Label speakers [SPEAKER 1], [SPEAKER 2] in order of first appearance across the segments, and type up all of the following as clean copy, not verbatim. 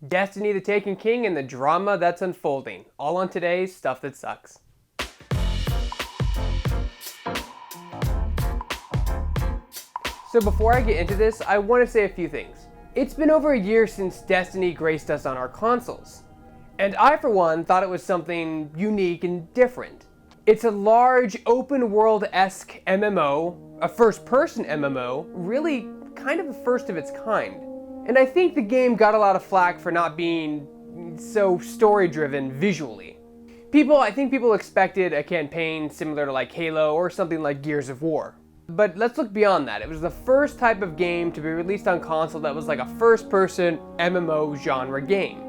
[SPEAKER 1] Destiny the Taken King and the drama that's unfolding, all on today's Stuff That Sucks. So before I get into this, I want to say a few things. It's been over a year since Destiny graced us on our consoles, and I for one thought it was something unique and different. It's a large, open-world-esque MMO, a first-person MMO, really kind of the first of its kind. And I think the game got a lot of flack for not being so story-driven visually. I think people expected a campaign similar to like Halo or something like Gears of War. But let's look beyond that. It was the first type of game to be released on console that was like a first-person MMO genre game.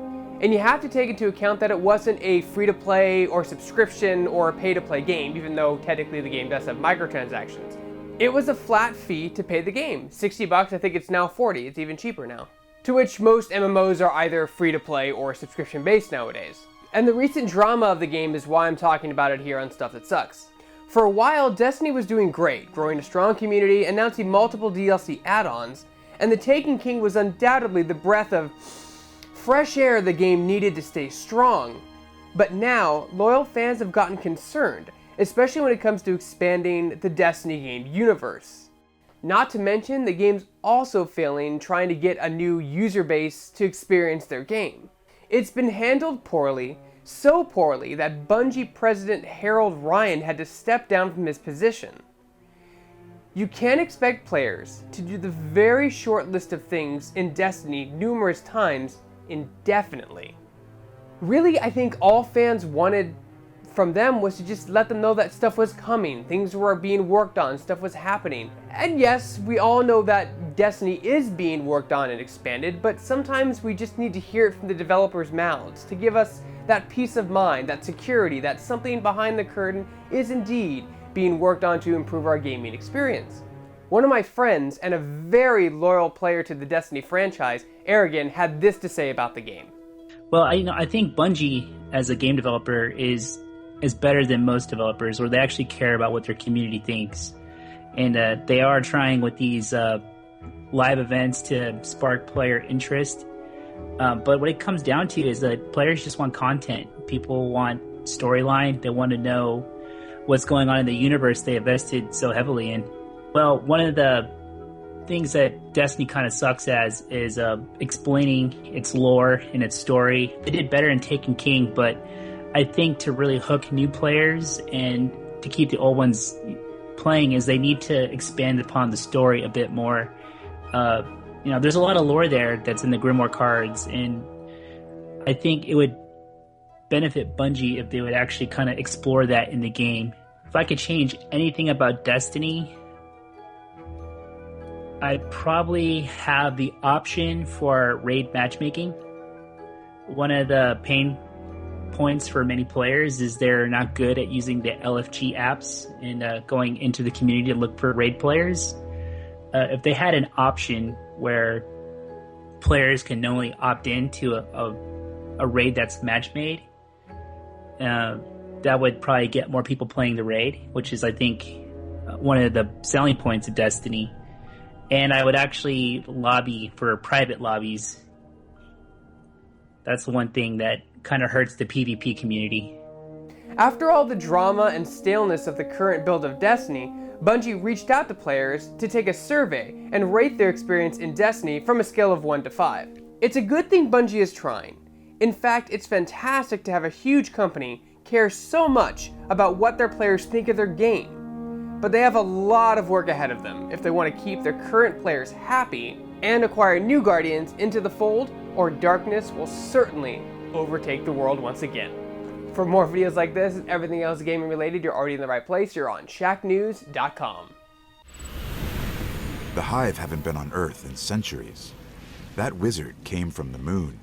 [SPEAKER 1] And you have to take into account that it wasn't a free-to-play or subscription or pay-to-play game, even though technically the game does have microtransactions. It was a flat fee to pay the game. $60, I think it's now $40, it's even cheaper now. To which most MMOs are either free-to-play or subscription-based nowadays. And the recent drama of the game is why I'm talking about it here on Stuff That Sucks. For a while, Destiny was doing great, growing a strong community, announcing multiple DLC add-ons, and The Taken King was undoubtedly the breath of fresh air the game needed to stay strong. But now, loyal fans have gotten concerned, especially when it comes to expanding the Destiny game universe. Not to mention, the game's also failing trying to get a new user base to experience their game. It's been handled poorly, so poorly that Bungie president Harold Ryan had to step down from his position. You can't expect players to do the very short list of things in Destiny numerous times indefinitely. Really, I think all fans wanted from them was to just let them know that stuff was coming, things were being worked on, stuff was happening. And yes, we all know that Destiny is being worked on and expanded, but sometimes we just need to hear it from the developers' mouths to give us that peace of mind, that security, that something behind the curtain is indeed being worked on to improve our gaming experience. One of my friends and a very loyal player to the Destiny franchise, Aragon, had this to say about the game.
[SPEAKER 2] Well, I think Bungie as a game developer is better than most developers, where they actually care about what their community thinks. And they are trying with these live events to spark player interest. But what it comes down to is that players just want content. People want storyline. They want to know what's going on in the universe they invested so heavily in. Well, one of the things that Destiny kind of sucks as is explaining its lore and its story. They did better in Taken King, but I think to really hook new players and to keep the old ones playing is they need to expand upon the story a bit more. There's a lot of lore there that's in the Grimoire cards, and I think it would benefit Bungie if they would actually kind of explore that in the game. If I could change anything about Destiny, I'd probably have the option for raid matchmaking. One of the pain points for many players is they're not good at using the LFG apps and going into the community to look for raid players. If they had an option where players can only opt into a raid that's match made, that would probably get more people playing the raid, which is, I think, one of the selling points of Destiny. And I would actually lobby for private lobbies. That's the one thing that kind of hurts the PvP community.
[SPEAKER 1] After all the drama and staleness of the current build of Destiny, Bungie reached out to players to take a survey and rate their experience in Destiny from a scale of 1 to 5. It's a good thing Bungie is trying. In fact, it's fantastic to have a huge company care so much about what their players think of their game. But they have a lot of work ahead of them if they want to keep their current players happy and acquire new Guardians into the fold, or darkness will certainly overtake the world once again. For more videos like this and everything else gaming related, you're already in the right place. You're on Shacknews.com.
[SPEAKER 3] The Hive haven't been on Earth in centuries. That wizard came from the moon.